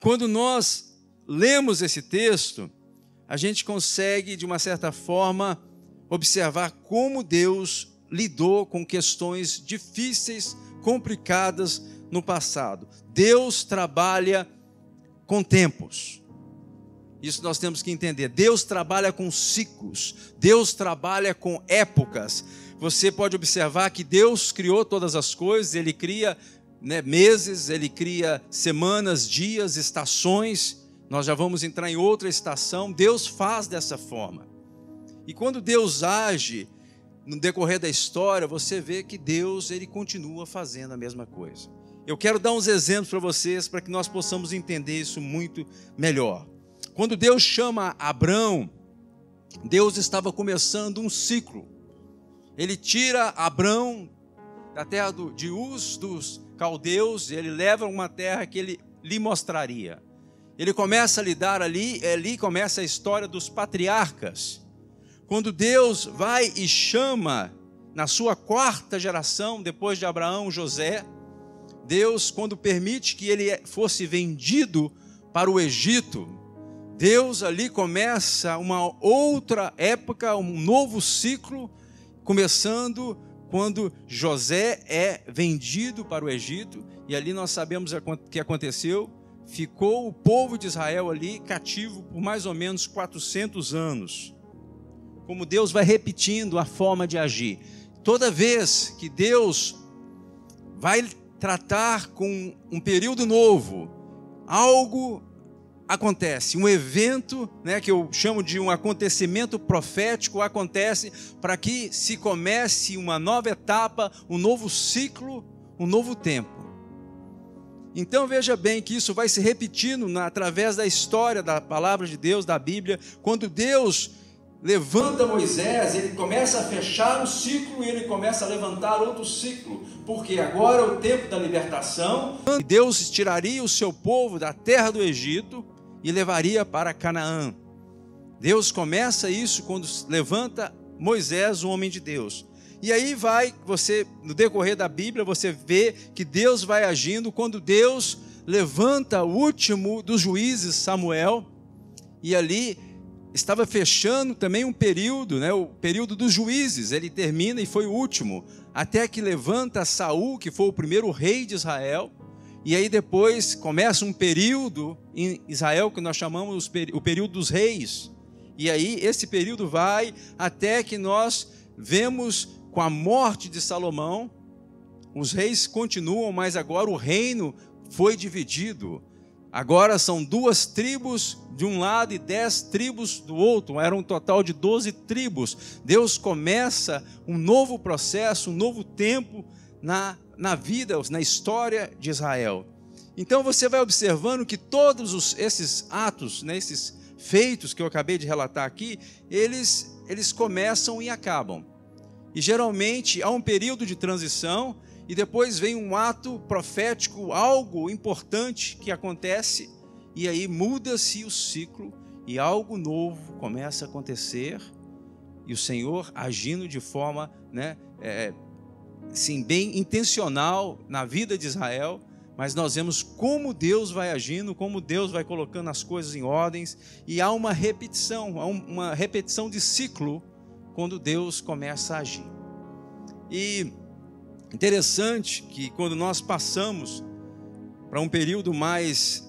quando nós lemos esse texto, a gente consegue, de uma certa forma, observar como Deus lidou com questões difíceis, complicadas no passado. Deus trabalha com tempos. Isso nós temos que entender. Deus trabalha com ciclos. Deus trabalha com épocas. Você pode observar que Deus criou todas as coisas. Ele cria, meses, Ele cria semanas, dias, estações. Nós já vamos entrar em outra estação. Deus faz dessa forma. E quando Deus age no decorrer da história, você vê que Deus, Ele continua fazendo a mesma coisa. Eu quero dar uns exemplos para vocês, para que nós possamos entender isso muito melhor. Quando Deus chama Abrão, Deus estava começando um ciclo. Ele tira Abrão da terra de Uz, dos caldeus, e ele leva uma terra que ele lhe mostraria. Ele começa a lidar ali começa a história dos patriarcas. Quando Deus vai e chama, na sua quarta geração, depois de Abraão, José, Deus, quando permite que ele fosse vendido para o Egito, Deus ali começa uma outra época, um novo ciclo, começando quando José é vendido para o Egito, e ali nós sabemos o que aconteceu. Ficou o povo de Israel ali cativo por mais ou menos 400 anos. Como Deus vai repetindo a forma de agir. Toda vez que Deus vai tratar com um período novo, algo acontece, um evento, que eu chamo de um acontecimento profético, acontece para que se comece uma nova etapa, um novo ciclo, um novo tempo. Então veja bem que isso vai se repetindo através da história da palavra de Deus, da Bíblia. Quando Deus levanta Moisés, ele começa a fechar um ciclo e ele começa a levantar outro ciclo, porque agora é o tempo da libertação. Deus tiraria o seu povo da terra do Egito e levaria para Canaã. Deus começa isso quando levanta Moisés, um homem de Deus. E aí no decorrer da Bíblia, você vê que Deus vai agindo quando Deus levanta o último dos juízes, Samuel, e ali estava fechando também um período, o período dos juízes, ele termina e foi o último, até que levanta Saul, que foi o primeiro rei de Israel, e aí depois começa um período em Israel que nós chamamos o período dos reis, e aí esse período vai até que nós vemos com a morte de Salomão, os reis continuam, mas agora o reino foi dividido. Agora são 2 tribos de um lado e 10 tribos do outro. Era um total de 12 tribos. Deus começa um novo processo, um novo tempo na vida, na história de Israel. Então você vai observando que todos esses atos, esses feitos que eu acabei de relatar aqui, eles começam e acabam. E geralmente há um período de transição e depois vem um ato profético, algo importante que acontece, e aí muda-se o ciclo e algo novo começa a acontecer, e o Senhor agindo de forma bem intencional na vida de Israel, mas nós vemos como Deus vai agindo, como Deus vai colocando as coisas em ordens, e há uma repetição de ciclo quando Deus começa a agir. E interessante que quando nós passamos para um período mais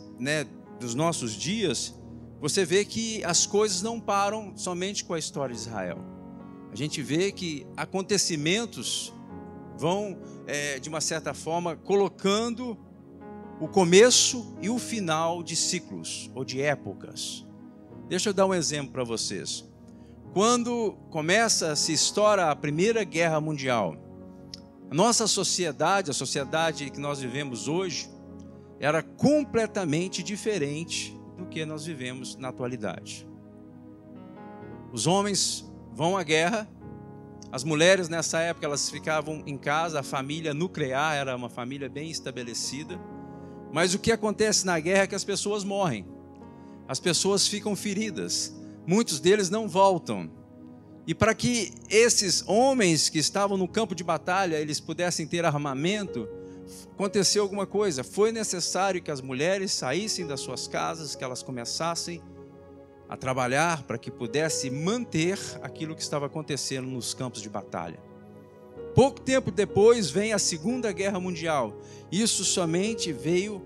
dos nossos dias, você vê que as coisas não param somente com a história de Israel. A gente vê que acontecimentos vão, de uma certa forma, colocando o começo e o final de ciclos ou de épocas. Deixa eu dar um exemplo para vocês. Quando se estoura a Primeira Guerra Mundial, a nossa sociedade, a sociedade que nós vivemos hoje, era completamente diferente do que nós vivemos na atualidade. Os homens vão à guerra, as mulheres nessa época elas ficavam em casa, a família nuclear era uma família bem estabelecida, mas o que acontece na guerra é que as pessoas morrem, as pessoas ficam feridas, muitos deles não voltam. E para que esses homens que estavam no campo de batalha, eles pudessem ter armamento, aconteceu alguma coisa. Foi necessário que as mulheres saíssem das suas casas, que elas começassem a trabalhar para que pudesse manter aquilo que estava acontecendo nos campos de batalha. Pouco tempo depois vem a Segunda Guerra Mundial. Isso somente veio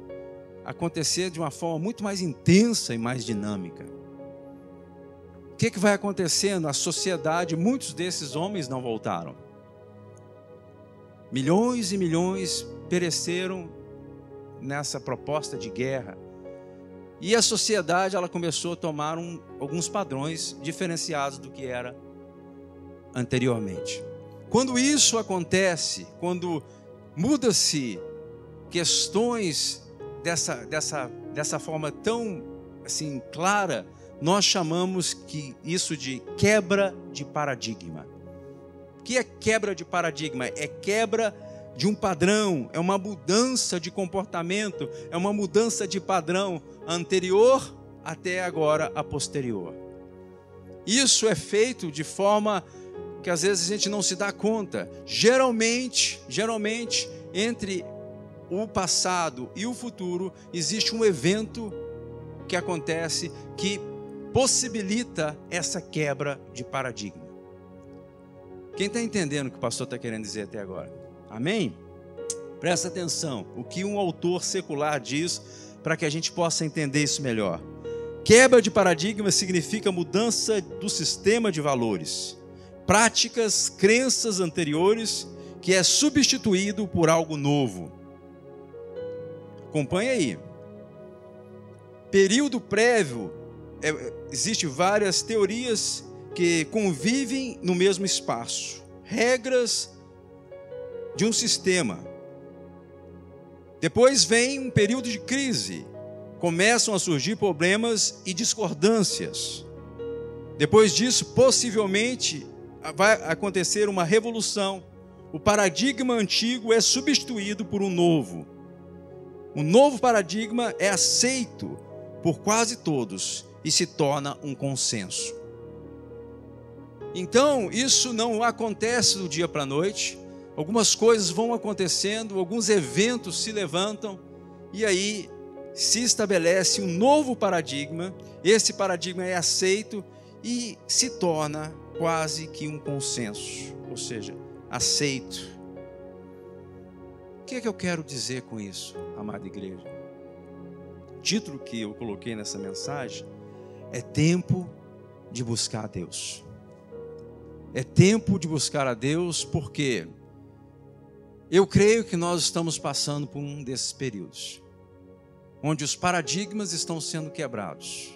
acontecer de uma forma muito mais intensa e mais dinâmica. O que vai acontecendo? A sociedade, muitos desses homens não voltaram. Milhões e milhões pereceram nessa proposta de guerra. E a sociedade ela começou a tomar alguns padrões diferenciados do que era anteriormente. Quando isso acontece, quando muda-se questões dessa forma tão assim, clara, nós chamamos isso de quebra de paradigma. O que é quebra de paradigma? É quebra de um padrão, é uma mudança de comportamento, é uma mudança de padrão anterior até agora a posterior. Isso é feito de forma que às vezes a gente não se dá conta. Geralmente, entre o passado e o futuro, existe um evento que acontece que possibilita essa quebra de paradigma. Quem está entendendo o que o pastor está querendo dizer até agora? Amém? Presta atenção, o que um autor secular diz para que a gente possa entender isso melhor. Quebra de paradigma significa mudança do sistema de valores, práticas, crenças anteriores, que é substituído por algo novo. Acompanhe aí. Período prévio, existem várias teorias que convivem no mesmo espaço. Regras de um sistema. Depois vem um período de crise. Começam a surgir problemas e discordâncias. Depois disso, possivelmente, vai acontecer uma revolução. O paradigma antigo é substituído por um novo. O novo paradigma é aceito por quase todos e se torna um consenso. Então, isso não acontece do dia para a noite. Algumas coisas vão acontecendo, alguns eventos se levantam e aí se estabelece um novo paradigma. Esse paradigma é aceito e se torna quase que um consenso, ou seja, aceito. O que é que eu quero dizer com isso, amada igreja? O título que eu coloquei nessa mensagem é tempo de buscar a Deus. É tempo de buscar a Deus porque eu creio que nós estamos passando por um desses períodos, onde os paradigmas estão sendo quebrados.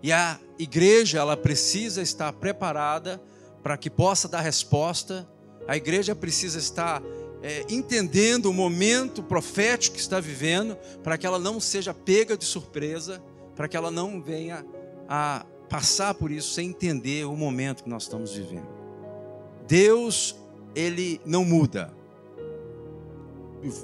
E a igreja, ela precisa estar preparada para que possa dar resposta. A igreja precisa estar entendendo o momento profético que está vivendo, para que ela não seja pega de surpresa, para que ela não venha a passar por isso sem entender o momento que nós estamos vivendo. Deus, Ele não muda.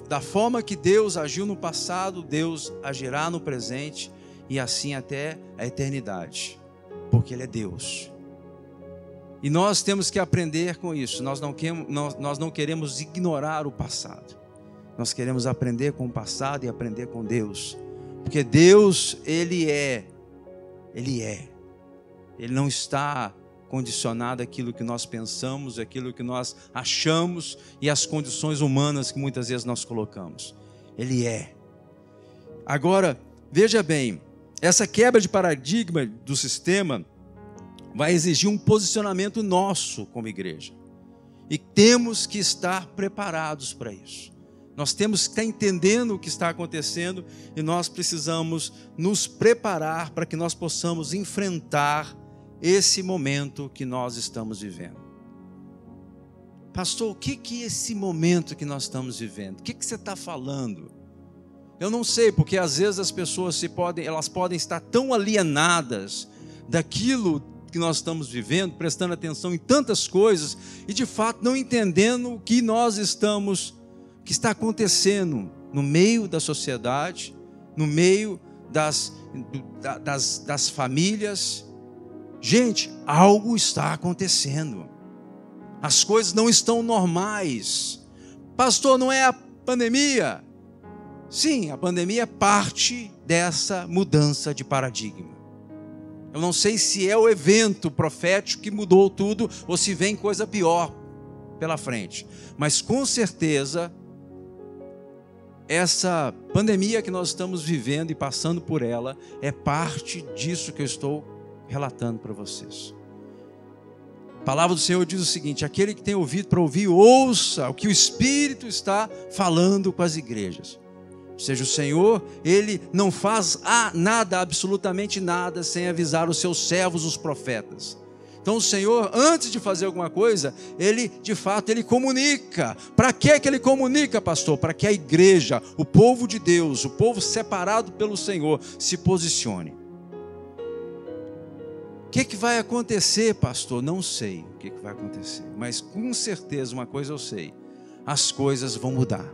Da forma que Deus agiu no passado, Deus agirá no presente e assim até a eternidade, porque Ele é Deus. E nós temos que aprender com isso. Nós não queremos ignorar o passado. Nós queremos aprender com o passado e aprender com Deus, porque Deus, Ele é. Ele não está condicionado àquilo que nós pensamos, àquilo que nós achamos e às condições humanas que muitas vezes nós colocamos. Ele é. Agora, veja bem, essa quebra de paradigma do sistema vai exigir um posicionamento nosso como igreja. E temos que estar preparados para isso. Nós temos que estar entendendo o que está acontecendo e nós precisamos nos preparar para que nós possamos enfrentar esse momento que nós estamos vivendo. Pastor, o que é esse momento que nós estamos vivendo? O que você está falando? Eu não sei, porque às vezes as pessoas elas podem estar tão alienadas daquilo que nós estamos vivendo, prestando atenção em tantas coisas e de fato não entendendo o que que está acontecendo no meio da sociedade, no meio das famílias. Gente, algo está acontecendo. As coisas não estão normais. Pastor, não é pandemia. Sim, a pandemia é parte dessa mudança de paradigma. Eu não sei se é o evento profético que mudou tudo ou se vem coisa pior pela frente. Mas com certeza, essa pandemia que nós estamos vivendo e passando por ela é parte disso que eu estou relatando para vocês. A palavra do Senhor diz o seguinte: aquele que tem ouvido para ouvir, ouça o que o Espírito está falando com as igrejas. Ou seja, o Senhor, Ele não faz nada, absolutamente nada, sem avisar os seus servos, os profetas. Então o Senhor, antes de fazer alguma coisa, Ele, de fato, Ele comunica. Para que Ele comunica, pastor? Para que a igreja, o povo de Deus, o povo separado pelo Senhor, se posicione. O que vai acontecer, pastor? Não sei o que vai acontecer, mas com certeza uma coisa eu sei: as coisas vão mudar.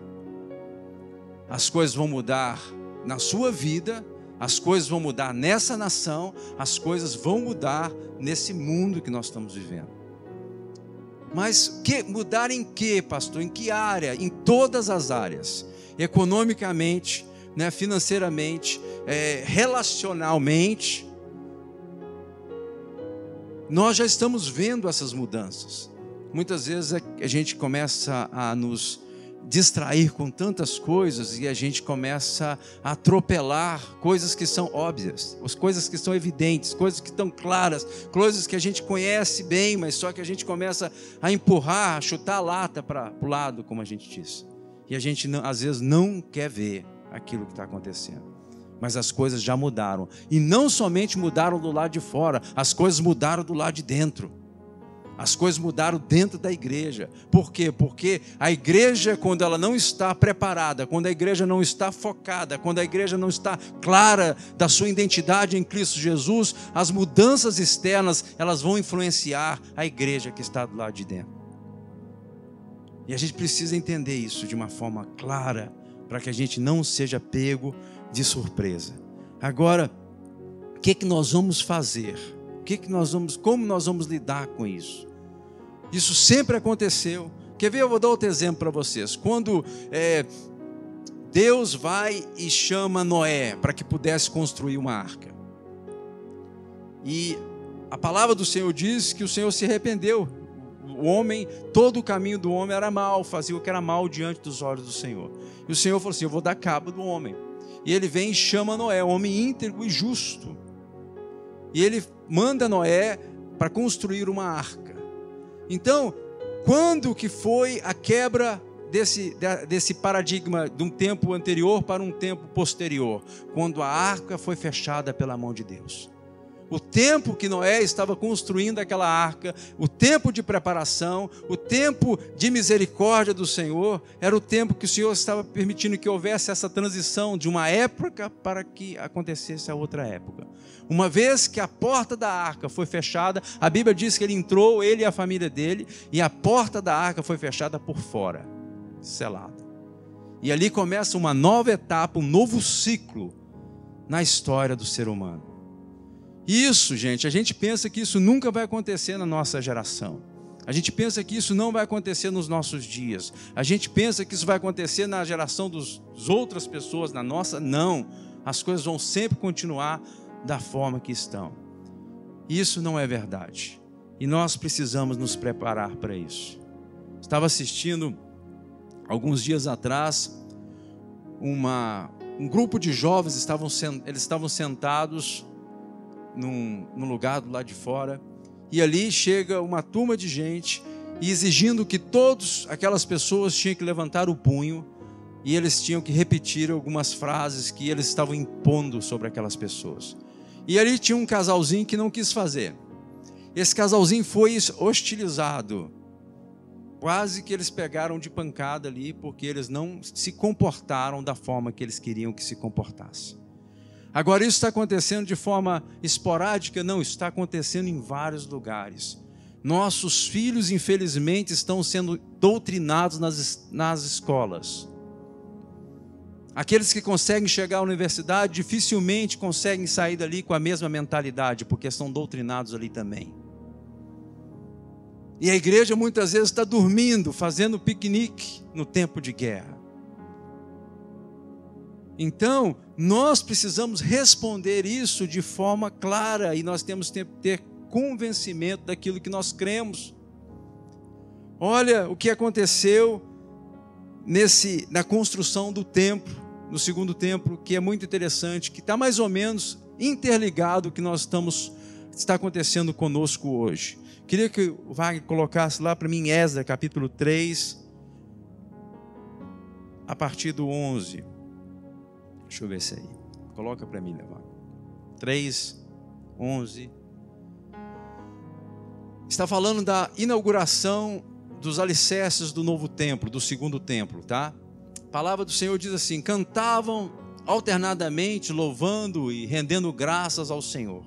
As coisas vão mudar na sua vida, as coisas vão mudar nessa nação, as coisas vão mudar nesse mundo que nós estamos vivendo. Mas mudar em que, pastor? Em que área? Em todas as áreas. Economicamente, né, financeiramente, relacionalmente. Nós já estamos vendo essas mudanças. Muitas vezes a gente começa a nos distrair com tantas coisas e a gente começa a atropelar coisas que são óbvias, as coisas que são evidentes, coisas que estão claras, coisas que a gente conhece bem, mas só que a gente começa a empurrar, a chutar a lata para o lado, como a gente diz. E a gente às vezes não quer ver aquilo que está acontecendo. Mas as coisas já mudaram. E não somente mudaram do lado de fora, as coisas mudaram do lado de dentro. As coisas mudaram dentro da igreja. Por quê? Porque a igreja, quando ela não está preparada, quando a igreja não está focada, quando a igreja não está clara da sua identidade em Cristo Jesus, as mudanças externas, elas vão influenciar a igreja que está do lado de dentro. E a gente precisa entender isso de uma forma clara, para que a gente não seja pego de surpresa. Agora, o que nós vamos fazer? Como nós vamos lidar com isso? Isso sempre aconteceu. Quer ver? Eu vou dar outro exemplo para vocês. Quando Deus vai e chama Noé para que pudesse construir uma arca. E a palavra do Senhor diz que o Senhor se arrependeu. O homem, todo o caminho do homem era mal, fazia o que era mal diante dos olhos do Senhor. E o Senhor falou assim: eu vou dar cabo do homem. E ele vem e chama Noé, um homem íntegro e justo. E ele manda Noé para construir uma arca. Então, quando que foi a quebra desse paradigma de um tempo anterior para um tempo posterior? Quando a arca foi fechada pela mão de Deus. O tempo que Noé estava construindo aquela arca, o tempo de preparação, o tempo de misericórdia do Senhor, era o tempo que o Senhor estava permitindo que houvesse essa transição de uma época para que acontecesse a outra época. Uma vez que a porta da arca foi fechada, a Bíblia diz que ele entrou, ele e a família dele, e a porta da arca foi fechada por fora, selada. E ali começa uma nova etapa, um novo ciclo na história do ser humano. Isso, gente, a gente pensa que isso nunca vai acontecer na nossa geração. A gente pensa que isso não vai acontecer nos nossos dias. A gente pensa que isso vai acontecer na geração das outras pessoas, na nossa. Não. As coisas vão sempre continuar da forma que estão. Isso não é verdade. E nós precisamos nos preparar para isso. Estava assistindo, alguns dias atrás, um grupo de jovens eles estavam sentados num lugar do lado de fora, e ali chega uma turma de gente e exigindo que todas aquelas pessoas tinham que levantar o punho e eles tinham que repetir algumas frases que eles estavam impondo sobre aquelas pessoas. E ali tinha um casalzinho que não quis fazer. Esse casalzinho foi hostilizado, quase que eles pegaram de pancada ali, porque eles não se comportaram da forma que eles queriam que se comportasse. Agora, isso está acontecendo de forma esporádica? Não, isso está acontecendo em vários lugares. Nossos filhos, infelizmente, estão sendo doutrinados nas escolas. Aqueles que conseguem chegar à universidade dificilmente conseguem sair dali com a mesma mentalidade, porque são doutrinados ali também. E a igreja muitas vezes está dormindo, fazendo piquenique no tempo de guerra. Então, nós precisamos responder isso de forma clara e nós temos que ter convencimento daquilo que nós cremos. Olha o que aconteceu na construção do templo, no segundo templo, que é muito interessante, que está mais ou menos interligado o que está acontecendo conosco hoje. Queria que o Wagner colocasse lá para mim em Esdras, capítulo 3, a partir do 11. Deixa eu ver se aí. Coloca para mim, Wagner. 3, 11. Está falando da inauguração dos alicerces do novo templo, do segundo templo, tá? A palavra do Senhor diz assim: cantavam alternadamente, louvando e rendendo graças ao Senhor,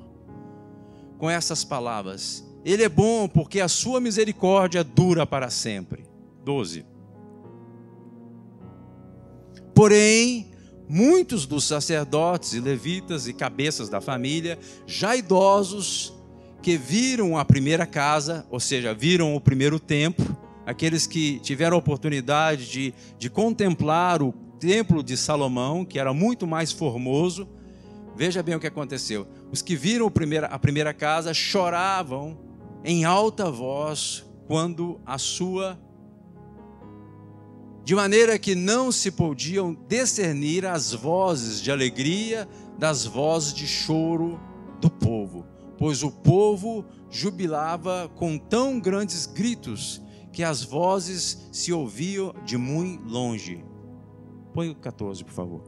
com essas palavras: Ele é bom, porque a sua misericórdia dura para sempre. 12. Porém, muitos dos sacerdotes e levitas e cabeças da família, já idosos, que viram a primeira casa, ou seja, viram o primeiro templo, aqueles que tiveram a oportunidade de contemplar o templo de Salomão, que era muito mais formoso, veja bem o que aconteceu. Os que viram a primeira casa choravam em alta voz quando de maneira que não se podiam discernir as vozes de alegria das vozes de choro do povo, pois o povo jubilava com tão grandes gritos que as vozes se ouviam de muito longe. Põe o 14, por favor.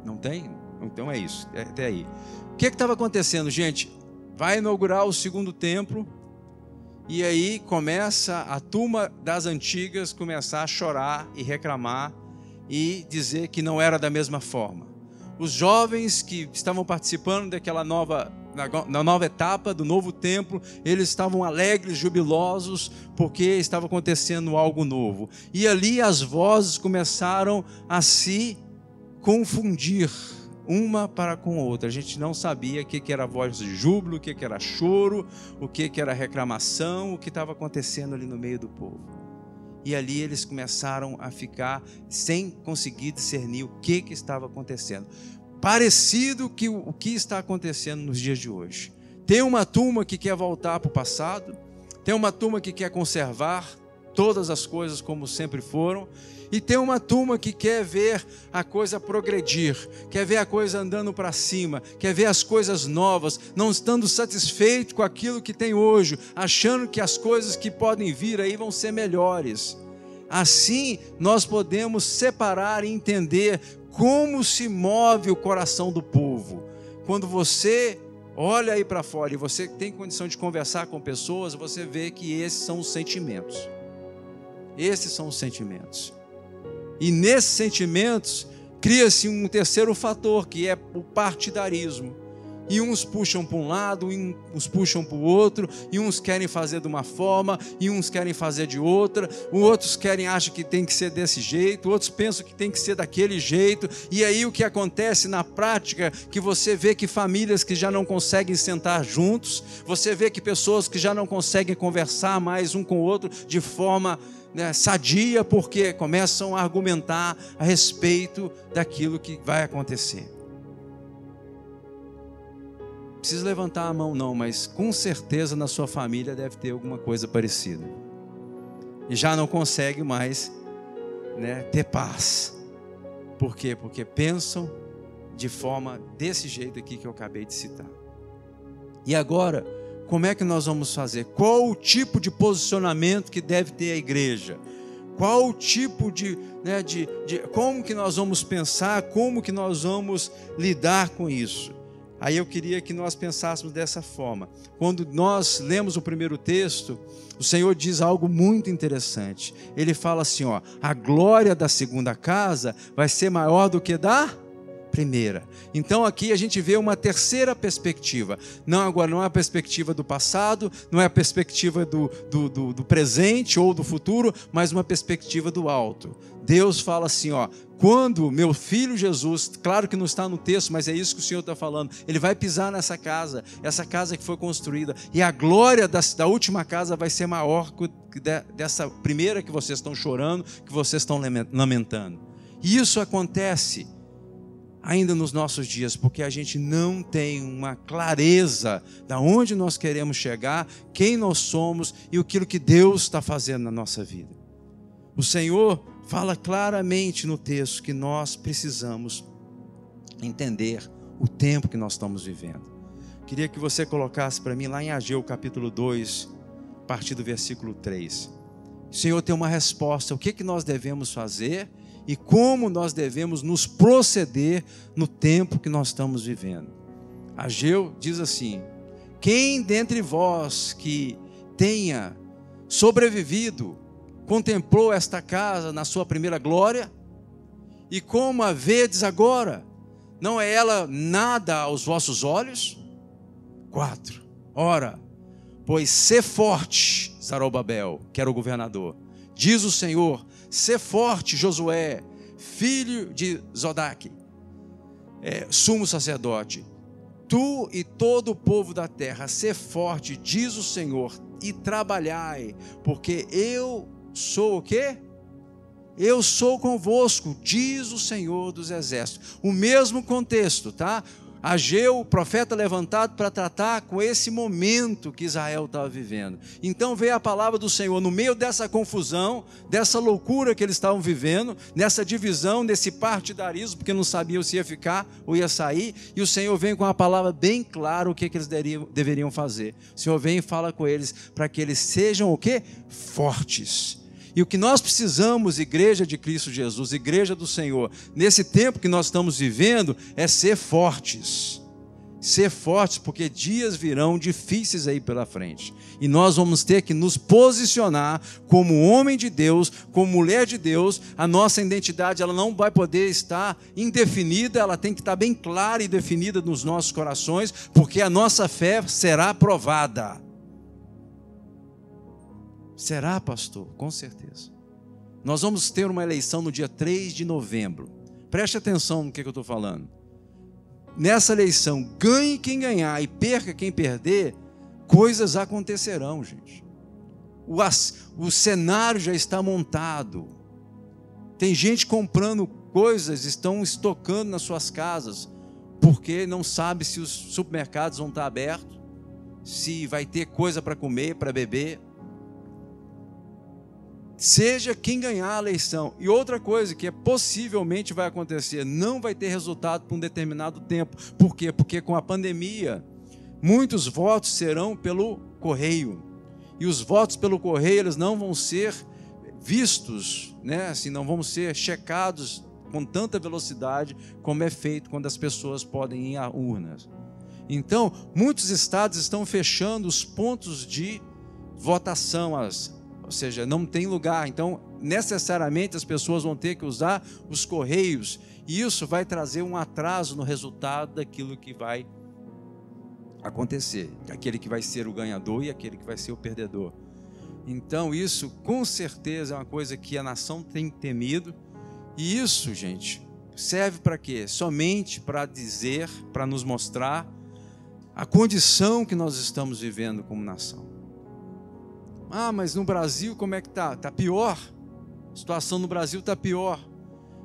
Não tem? Então é isso, até aí. O que estava acontecendo, gente? Vai inaugurar o segundo templo, e aí começa a turma das antigas começar a chorar e reclamar e dizer que não era da mesma forma. Os jovens que estavam participando na nova etapa do novo templo, eles estavam alegres, jubilosos, porque estava acontecendo algo novo. E ali as vozes começaram a se confundir uma para com a outra. A gente não sabia o que era voz de júbilo, o que era choro, o que era reclamação, o que estava acontecendo ali no meio do povo. E ali eles começaram a ficar sem conseguir discernir o que estava acontecendo. Parecido que o que está acontecendo nos dias de hoje. Tem uma turma que quer voltar para o passado, tem uma turma que quer conservar todas as coisas como sempre foram, e tem uma turma que quer ver a coisa progredir, quer ver a coisa andando para cima, quer ver as coisas novas, não estando satisfeito com aquilo que tem hoje, achando que as coisas que podem vir aí vão ser melhores. Assim, nós podemos separar e entender como se move o coração do povo. Quando você olha aí para fora e você tem condição de conversar com pessoas, você vê que esses são os sentimentos. Esses são os sentimentos. E nesses sentimentos cria-se um terceiro fator, que é o partidarismo. E uns puxam para um lado, e uns puxam para o outro, e uns querem fazer de uma forma, e uns querem fazer de outra, outros acham que tem que ser desse jeito, outros pensam que tem que ser daquele jeito. E aí o que acontece na prática, que você vê que famílias que já não conseguem sentar juntos, você vê que pessoas que já não conseguem conversar mais um com o outro de forma sadia, porque começam a argumentar a respeito daquilo que vai acontecer. Não precisa levantar a mão não, mas com certeza na sua família deve ter alguma coisa parecida. E já não consegue mais ter paz. Por quê? Porque pensam de forma desse jeito aqui que eu acabei de citar. E agora, como é que nós vamos fazer? Qual o tipo de posicionamento que deve ter a igreja? Qual o tipo como que nós vamos pensar, como que nós vamos lidar com isso? Aí eu queria que nós pensássemos dessa forma. Quando nós lemos o primeiro texto, o Senhor diz algo muito interessante. Ele fala assim, a glória da segunda casa vai ser maior do que da primeira. Então aqui a gente vê uma terceira perspectiva. Agora não é a perspectiva do passado, não é a perspectiva do presente ou do futuro, mas uma perspectiva do alto. Deus fala assim, quando meu filho Jesus, claro que não está no texto, mas é isso que o Senhor está falando, ele vai pisar nessa casa, essa casa que foi construída, e a glória da última casa vai ser maior que dessa primeira que vocês estão chorando, que vocês estão lamentando. E isso acontece ainda nos nossos dias, porque a gente não tem uma clareza de onde nós queremos chegar, quem nós somos e aquilo que Deus está fazendo na nossa vida. O Senhor fala claramente no texto que nós precisamos entender o tempo que nós estamos vivendo. Queria que você colocasse para mim lá em Ageu capítulo 2, a partir do versículo 3. O Senhor tem uma resposta, o que nós devemos fazer e como nós devemos nos proceder no tempo que nós estamos vivendo. Ageu diz assim: quem dentre vós que tenha sobrevivido, contemplou esta casa na sua primeira glória? E como a vedes agora, não é ela nada aos vossos olhos? 4. Ora, pois sê forte, Zorobabel, que era o governador, diz o Senhor, sê forte, Josué, filho de Zodaque, sumo sacerdote, tu e todo o povo da terra, sê forte, diz o Senhor, e trabalhai, porque eu sou o quê? Eu sou convosco, diz o Senhor dos exércitos. O mesmo contexto, tá? Ageu, o profeta levantado para tratar com esse momento que Israel estava vivendo. Então veio a palavra do Senhor no meio dessa confusão, dessa loucura que eles estavam vivendo, nessa divisão, nesse partidarismo, porque não sabiam se ia ficar ou ia sair, e o Senhor vem com uma palavra bem clara o que eles deveriam fazer. O Senhor vem e fala com eles para que eles sejam o quê? Fortes. E o que nós precisamos, igreja de Cristo Jesus, igreja do Senhor, nesse tempo que nós estamos vivendo, é ser fortes. Ser fortes, porque dias virão difíceis aí pela frente. E nós vamos ter que nos posicionar como homem de Deus, como mulher de Deus. A nossa identidade ela não vai poder estar indefinida, ela tem que estar bem clara e definida nos nossos corações, porque a nossa fé será provada. Será, pastor? Com certeza. Nós vamos ter uma eleição no dia 3 de novembro. Preste atenção no que eu estou falando. Nessa eleição, ganhe quem ganhar e perca quem perder, coisas acontecerão, gente. O cenário já está montado. Tem gente comprando coisas, estão estocando nas suas casas, porque não sabe se os supermercados vão estar abertos, se vai ter coisa para comer, para beber. Seja quem ganhar a eleição. E outra coisa que possivelmente vai acontecer, não vai ter resultado por um determinado tempo. Por quê? Porque com a pandemia, muitos votos serão pelo correio. E os votos pelo correio, eles não vão ser vistos, né? Assim, não vão ser checados com tanta velocidade como é feito quando as pessoas podem ir a urnas. Então, muitos estados estão fechando os pontos de votação, ou seja, não tem lugar. Então, necessariamente as pessoas vão ter que usar os correios. E isso vai trazer um atraso no resultado daquilo que vai acontecer. Aquele que vai ser o ganhador e aquele que vai ser o perdedor. Então, isso com certeza é uma coisa que a nação tem temido. E isso, gente, serve para quê? Somente para dizer, para nos mostrar a condição que nós estamos vivendo como nação. Ah, mas no Brasil como é que está? Está pior. A situação no Brasil está pior.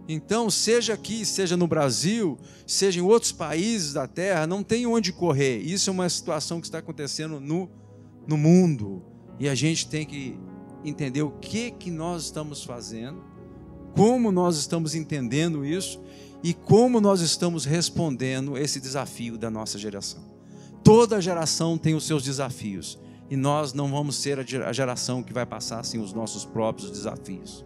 Então, seja aqui, seja no Brasil, seja em outros países da terra, não tem onde correr. Isso é uma situação que está acontecendo no mundo. E a gente tem que entender o que nós estamos fazendo, como nós estamos entendendo isso e como nós estamos respondendo esse desafio da nossa geração. Toda geração tem os seus desafios. E nós não vamos ser a geração que vai passar assim os nossos próprios desafios.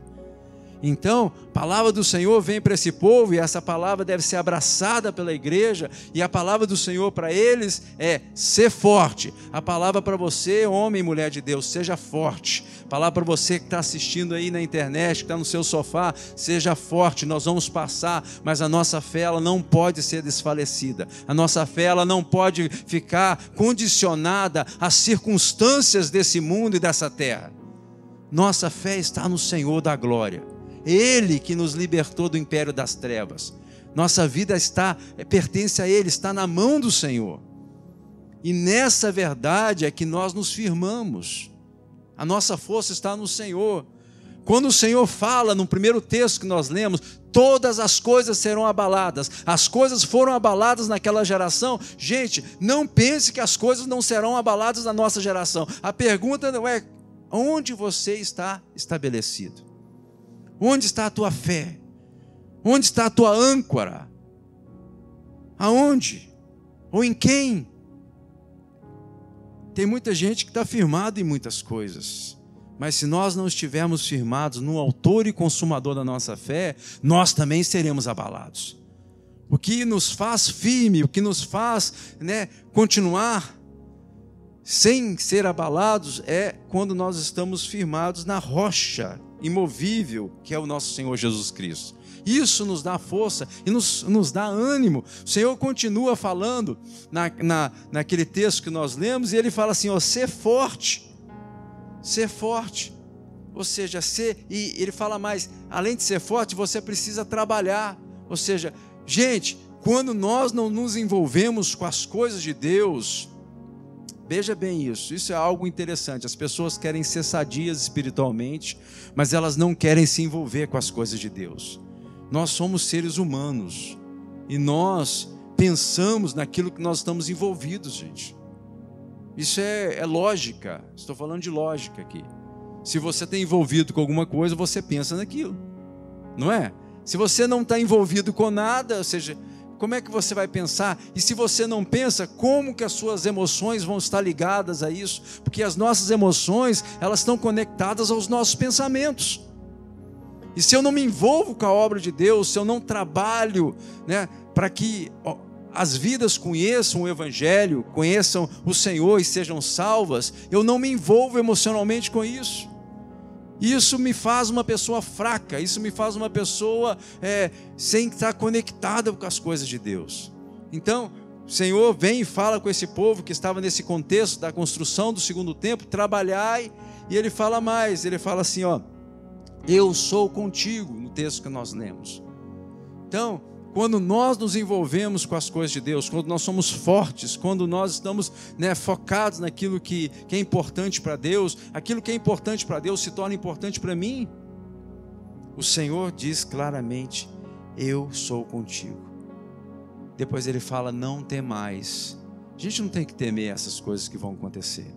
Então, a palavra do Senhor vem para esse povo e essa palavra deve ser abraçada pela igreja. E a palavra do Senhor para eles é ser forte. A palavra para você, homem e mulher de Deus, seja forte. A palavra para você que está assistindo aí na internet, que está no seu sofá, seja forte. Nós vamos passar, mas a nossa fé ela não pode ser desfalecida. A nossa fé ela não pode ficar condicionada às circunstâncias desse mundo e dessa terra. Nossa fé está no Senhor da glória. Ele que nos libertou do império das trevas. Nossa vida pertence a Ele, está na mão do Senhor. E nessa verdade é que nós nos firmamos. A nossa força está no Senhor. Quando o Senhor fala no primeiro texto que nós lemos, todas as coisas serão abaladas. As coisas foram abaladas naquela geração. Gente, não pense que as coisas não serão abaladas na nossa geração. A pergunta não é onde você está estabelecido. Onde está a tua fé? Onde está a tua âncora? Aonde? Ou em quem? Tem muita gente que está firmado em muitas coisas. Mas se nós não estivermos firmados no autor e consumador da nossa fé, nós também seremos abalados. O que nos faz firme, o que nos faz, continuar sem ser abalados é quando nós estamos firmados na rocha imovível, que é o nosso Senhor Jesus Cristo. Isso nos dá força e nos dá ânimo. O Senhor continua falando naquele texto que nós lemos, e Ele fala assim, ser forte. Ser forte, ou seja, e ele fala mais, além de ser forte, você precisa trabalhar. Ou seja, gente, quando nós não nos envolvemos com as coisas de Deus, veja bem isso é algo interessante. As pessoas querem ser sadias espiritualmente, mas elas não querem se envolver com as coisas de Deus. Nós somos seres humanos, e nós pensamos naquilo que nós estamos envolvidos, gente. Isso é lógica, estou falando de lógica aqui. Se você está envolvido com alguma coisa, você pensa naquilo, não é? Se você não está envolvido com nada, ou seja, como é que você vai pensar? E se você não pensa, como que as suas emoções vão estar ligadas a isso? Porque as nossas emoções, elas estão conectadas aos nossos pensamentos. E se eu não me envolvo com a obra de Deus, se eu não trabalho, para que as vidas conheçam o Evangelho, conheçam o Senhor e sejam salvas, eu não me envolvo emocionalmente com isso. Isso me faz uma pessoa fraca, isso me faz uma pessoa sem estar conectada com as coisas de Deus. Então, o Senhor vem e fala com esse povo que estava nesse contexto da construção do segundo templo, trabalhai, e Ele fala mais, Ele fala assim, eu sou contigo, no texto que nós lemos. Então, quando nós nos envolvemos com as coisas de Deus, quando nós somos fortes, quando nós estamos focados naquilo que é importante para Deus, aquilo que é importante para Deus se torna importante para mim, o Senhor diz claramente, eu sou contigo. Depois Ele fala, não temais. A gente não tem que temer essas coisas que vão acontecer.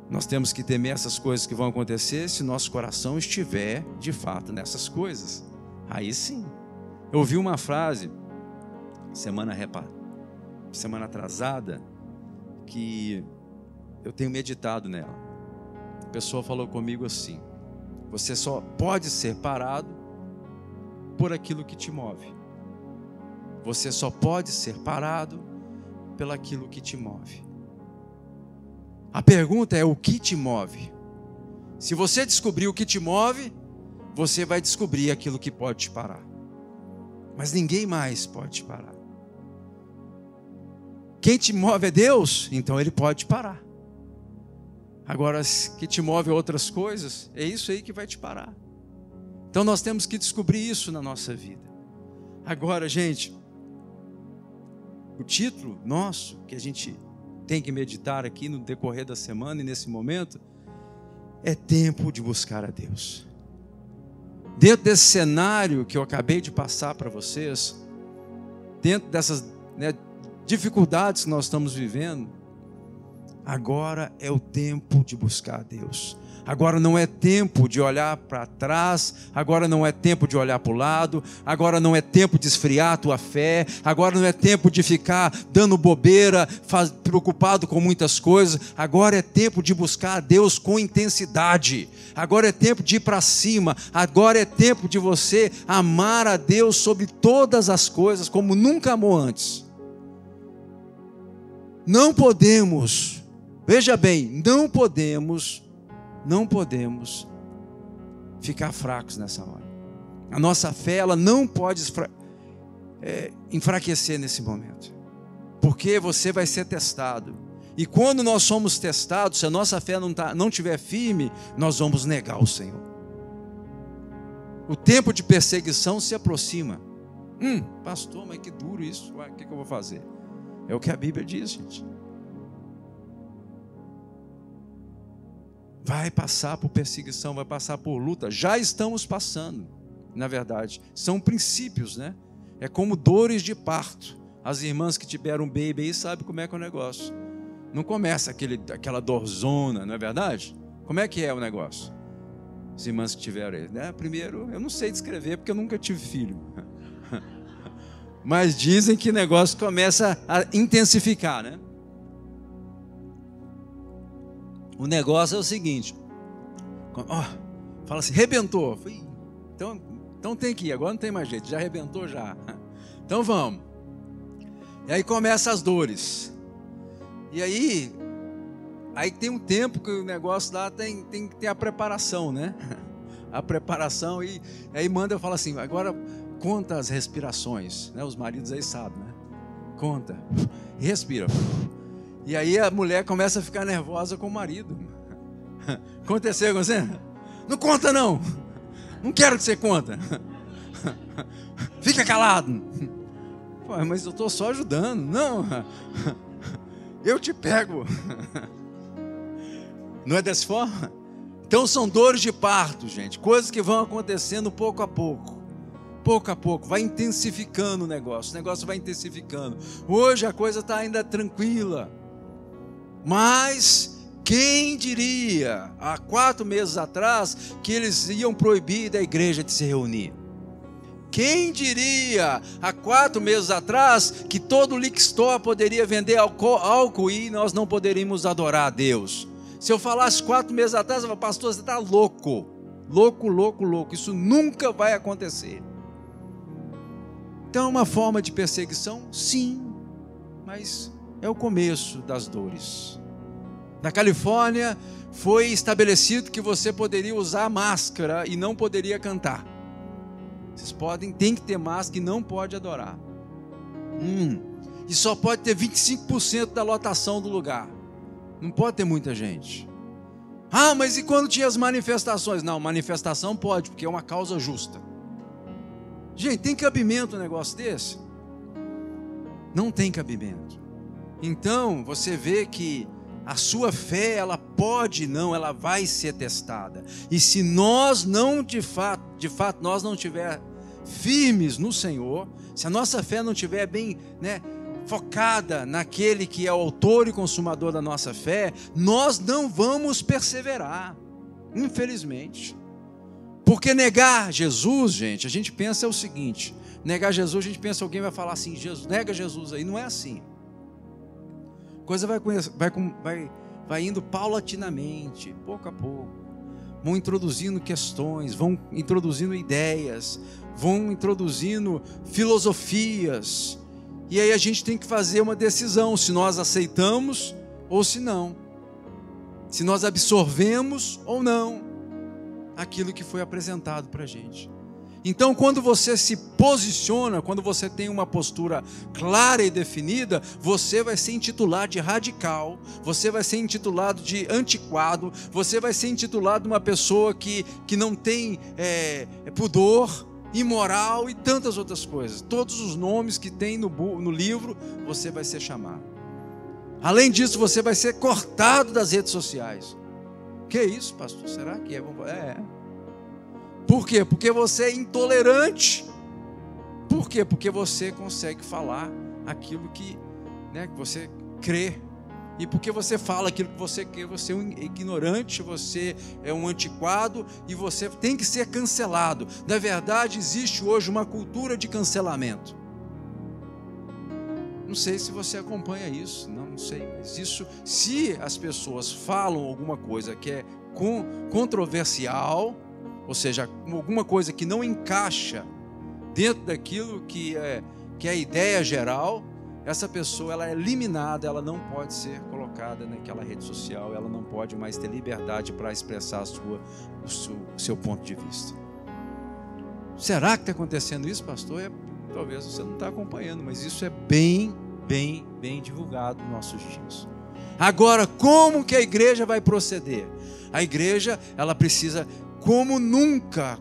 Nós temos que temer essas coisas que vão acontecer se nosso coração estiver de fato nessas coisas. Aí sim. Eu ouvi uma frase semana atrasada que eu tenho meditado nela. A pessoa falou comigo assim: você só pode ser parado por aquilo que te move. Você só pode ser parado pelaquilo que te move. A pergunta é: o que te move? Se você descobrir o que te move, você vai descobrir aquilo que pode te parar. Mas ninguém mais pode te parar. Quem te move é Deus, então Ele pode te parar. Agora, que te move outras coisas, é isso aí que vai te parar. Então nós temos que descobrir isso na nossa vida. Agora, gente, o título nosso, que a gente tem que meditar aqui no decorrer da semana e nesse momento, é tempo de buscar a Deus. Dentro desse cenário que eu acabei de passar para vocês, dentro dessas dificuldades que nós estamos vivendo, agora é o tempo de buscar a Deus. Agora não é tempo de olhar para trás, agora não é tempo de olhar para o lado, agora não é tempo de esfriar a tua fé, agora não é tempo de ficar dando bobeira, preocupado com muitas coisas. Agora é tempo de buscar a Deus com intensidade, agora é tempo de ir para cima, agora é tempo de você amar a Deus sobre todas as coisas, como nunca amou antes. Não podemos, veja bem, não podemos ficar fracos nessa hora. A nossa fé, ela não pode enfraquecer nesse momento, porque você vai ser testado. E quando nós somos testados, se a nossa fé não estiver firme, nós vamos negar o Senhor. O tempo de perseguição se aproxima. Pastor, mas que duro isso, o que eu vou fazer? É o que a Bíblia diz, gente. vai passar por perseguição, vai passar por luta. Já estamos passando, na verdade. São princípios, né? É como dores de parto. As irmãs que tiveram um baby aí sabem como é que é o negócio. Não começa aquela dorzona, não é verdade? Como é que é o negócio? As irmãs que tiveram aí, né? Primeiro, eu não sei descrever porque eu nunca tive filho. Mas dizem que o negócio começa a intensificar, né? O negócio é o seguinte. Fala assim, rebentou. Então tem que ir, agora não tem mais jeito, já arrebentou já. Então vamos. E aí começam as dores. E aí tem um tempo que o negócio lá tem que ter a preparação, né? A preparação, e aí manda, eu falo assim, agora conta as respirações, né? Os maridos aí sabem, né? Conta, e respira. E aí a mulher começa a ficar nervosa com o marido. Aconteceu com você? Não conta não, não quero que você conta. Fica calado. Pô, mas eu estou só ajudando. Não, eu te pego. Não é dessa forma? Então são dores de parto, gente. Coisas que vão acontecendo pouco a pouco. Pouco a pouco. Vai intensificando o negócio vai intensificando. Hoje a coisa está ainda tranquila. Mas quem diria, há 4 meses atrás, que eles iam proibir da igreja de se reunir? Quem diria, há 4 meses atrás, que todo liquor store poderia vender álcool e nós não poderíamos adorar a Deus? Se eu falasse 4 meses atrás, eu falava, pastor, você está louco. Louco. Isso nunca vai acontecer. Então é uma forma de perseguição? Sim, mas é o começo das dores. Na Califórnia, foi estabelecido que você poderia usar máscara e não poderia cantar. Vocês tem que ter máscara e não pode adorar. E só pode ter 25% da lotação do lugar. Não pode ter muita gente. Mas e quando tinha as manifestações? Não, manifestação pode, porque é uma causa justa. Gente, tem cabimento um negócio desse? Não tem cabimento. Então, você vê que a sua fé, ela vai ser testada. E se nós não, de fato, nós não estiver firmes no Senhor, se a nossa fé não estiver bem, né, focada naquele que é o autor e consumador da nossa fé, nós não vamos perseverar, infelizmente. Porque negar Jesus, gente, a gente pensa o seguinte, negar Jesus, a gente pensa, alguém vai falar assim, Jesus, nega Jesus aí, não é assim. A coisa vai indo paulatinamente, pouco a pouco. Vão introduzindo questões, vão introduzindo ideias, vão introduzindo filosofias. E aí a gente tem que fazer uma decisão, se nós aceitamos ou se não. Se nós absorvemos ou não aquilo que foi apresentado para a gente. Então, quando você se posiciona, quando você tem uma postura clara e definida, você vai ser intitulado de radical, você vai ser intitulado de antiquado, você vai ser intitulado de uma pessoa que não tem pudor, imoral e tantas outras coisas. Todos os nomes que tem no livro, você vai ser chamado. Além disso, você vai ser cortado das redes sociais. Que isso, pastor? Será que é? Por quê? Porque você é intolerante. Por quê? Porque você consegue falar aquilo que você crê. E porque você fala aquilo que você crê, você é um ignorante, você é um antiquado e você tem que ser cancelado. Na verdade, existe hoje uma cultura de cancelamento. Não sei se você acompanha isso, não sei. Mas isso, se as pessoas falam alguma coisa que é controversial, ou seja, alguma coisa que não encaixa dentro daquilo que é a ideia geral, essa pessoa ela é eliminada, ela não pode ser colocada naquela rede social, ela não pode mais ter liberdade para expressar o seu ponto de vista. Será que está acontecendo isso, pastor? Talvez você não está acompanhando, mas isso é bem divulgado nos nossos dias. Agora, como que a igreja vai proceder? A igreja, ela precisa, como nunca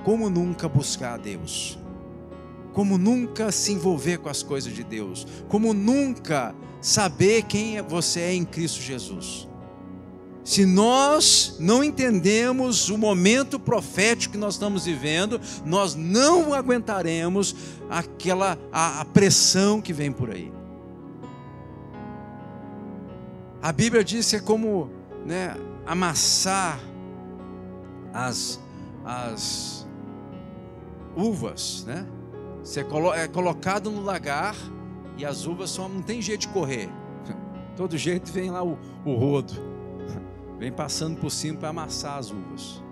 buscar a Deus. Como nunca se envolver com as coisas de Deus. Como nunca saber quem você é em Cristo Jesus. Se nós não entendemos o momento profético que nós estamos vivendo, nós não aguentaremos a pressão que vem por aí. A Bíblia diz que é como, né, amassar as uvas, né? Você é colocado no lagar e as uvas não tem jeito de correr. Todo jeito vem lá o rodo. Vem passando por cima para amassar as uvas.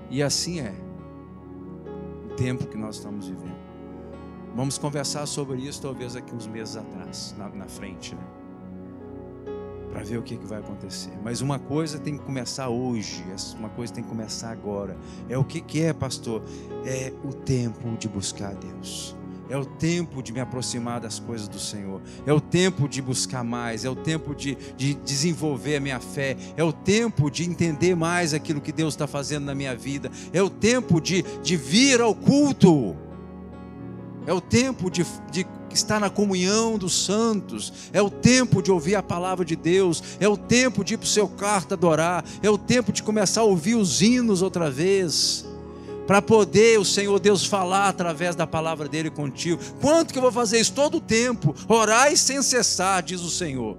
E assim é o tempo que nós estamos vivendo. Vamos conversar sobre isso talvez aqui uns meses atrás, na frente, né? Para ver o que vai acontecer. Mas uma coisa tem que começar hoje, uma coisa tem que começar agora. É o que é, pastor? É o tempo de buscar a Deus. É o tempo de me aproximar das coisas do Senhor. É o tempo de buscar mais. É o tempo de desenvolver a minha fé. É o tempo de entender mais aquilo que Deus está fazendo na minha vida. É o tempo de vir ao culto. É o tempo de estar na comunhão dos santos. É o tempo de ouvir a palavra de Deus. É o tempo de ir para o seu quarto adorar. É o tempo de começar a ouvir os hinos outra vez, para poder o Senhor Deus falar através da palavra dele contigo. Quanto que eu vou fazer isso? Todo o tempo. Orai sem cessar, diz o Senhor.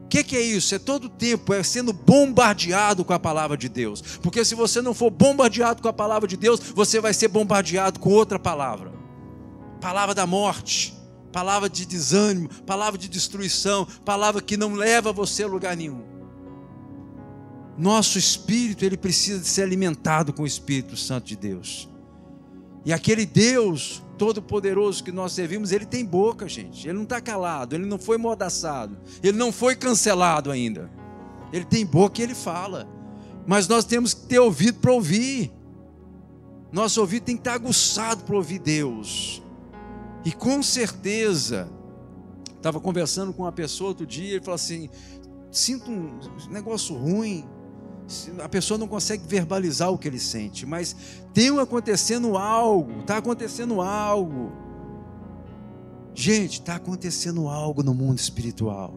O que é isso? É todo o tempo, é sendo bombardeado com a palavra de Deus. Porque se você não for bombardeado com a palavra de Deus, você vai ser bombardeado com outra palavra. Palavra da morte, palavra de desânimo, palavra de destruição, palavra que não leva você a lugar nenhum. Nosso espírito, ele precisa de ser alimentado com o Espírito Santo de Deus. E aquele Deus todo-poderoso que nós servimos, ele tem boca, gente. Ele não está calado, ele não foi mordaçado, ele não foi cancelado ainda. Ele tem boca e ele fala. Mas nós temos que ter ouvido para ouvir. Nosso ouvido tem que estar aguçado para ouvir Deus. E com certeza, estava conversando com uma pessoa outro dia, ele falou assim: sinto um negócio ruim. A pessoa não consegue verbalizar o que ele sente, mas acontecendo algo, está acontecendo algo. Gente, está acontecendo algo no mundo espiritual.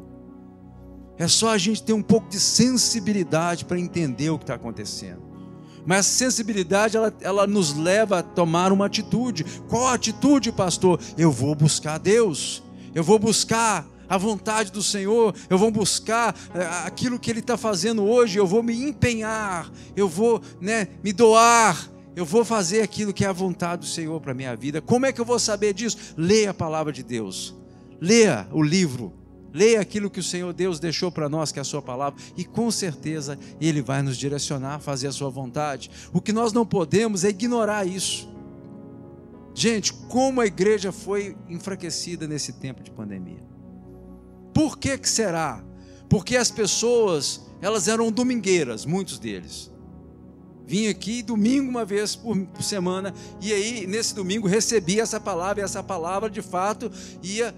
É só a gente ter um pouco de sensibilidade para entender o que está acontecendo. Mas a sensibilidade, ela nos leva a tomar uma atitude. Qual a atitude, pastor? Eu vou buscar Deus, eu vou buscar a vontade do Senhor, eu vou buscar aquilo que Ele está fazendo hoje, eu vou me empenhar, eu vou, me doar, eu vou fazer aquilo que é a vontade do Senhor para a minha vida. Como é que eu vou saber disso? Leia a palavra de Deus, leia o livro, leia aquilo que o Senhor Deus deixou para nós, que é a sua palavra, e com certeza Ele vai nos direcionar a fazer a sua vontade. O que nós não podemos é ignorar isso. Gente, como a igreja foi enfraquecida nesse tempo de pandemia. Por que será? Porque as pessoas, elas eram domingueiras, muitos deles. Vinha aqui domingo uma vez por semana, e aí nesse domingo recebia essa palavra, e essa palavra de fato ia,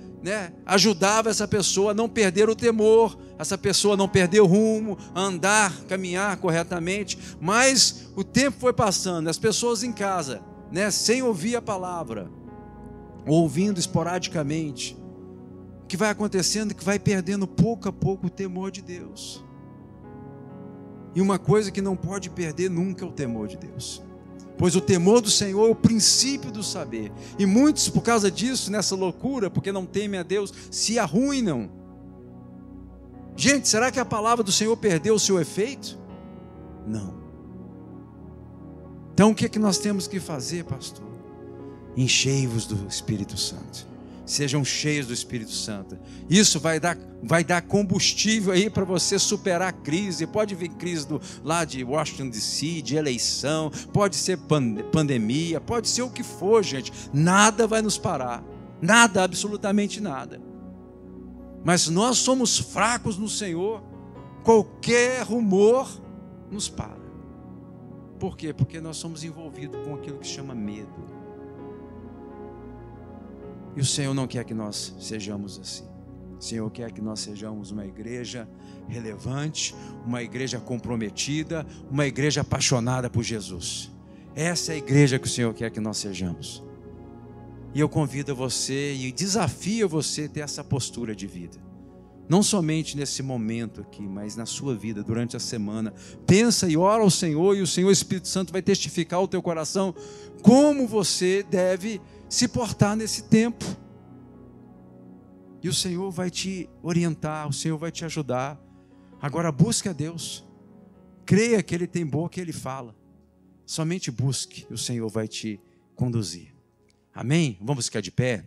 ajudava essa pessoa a não perder o temor, essa pessoa a não perder o rumo, a andar, caminhar corretamente. Mas o tempo foi passando, as pessoas em casa, sem ouvir a palavra, ouvindo esporadicamente. O que vai acontecendo é que vai perdendo pouco a pouco o temor de Deus. E uma coisa que não pode perder nunca é o temor de Deus. Pois o temor do Senhor é o princípio do saber. E muitos, por causa disso, nessa loucura, porque não temem a Deus, se arruinam. Gente, será que a palavra do Senhor perdeu o seu efeito? Não. Então o que nós temos que fazer, pastor? Enchei-vos do Espírito Santo. Sejam cheios do Espírito Santo. Isso vai dar combustível aí para você superar a crise. Pode vir crise lá de Washington DC, de eleição, pode ser pandemia, pode ser o que for, gente. Nada vai nos parar. Nada, absolutamente nada. Mas nós somos fracos no Senhor. Qualquer rumor nos para. Por quê? Porque nós somos envolvidos com aquilo que se chama medo. E o Senhor não quer que nós sejamos assim. O Senhor quer que nós sejamos uma igreja relevante, uma igreja comprometida, uma igreja apaixonada por Jesus. Essa é a igreja que o Senhor quer que nós sejamos. E eu convido você e desafio você a ter essa postura de vida. Não somente nesse momento aqui, mas na sua vida, durante a semana. Pensa e ora ao Senhor, e o Senhor Espírito Santo vai testificar ao teu coração como você deve se portar nesse tempo. E o Senhor vai te orientar, o Senhor vai te ajudar. Agora busque a Deus. Creia que Ele tem boca e Ele fala. Somente busque e o Senhor vai te conduzir. Amém? Vamos ficar de pé?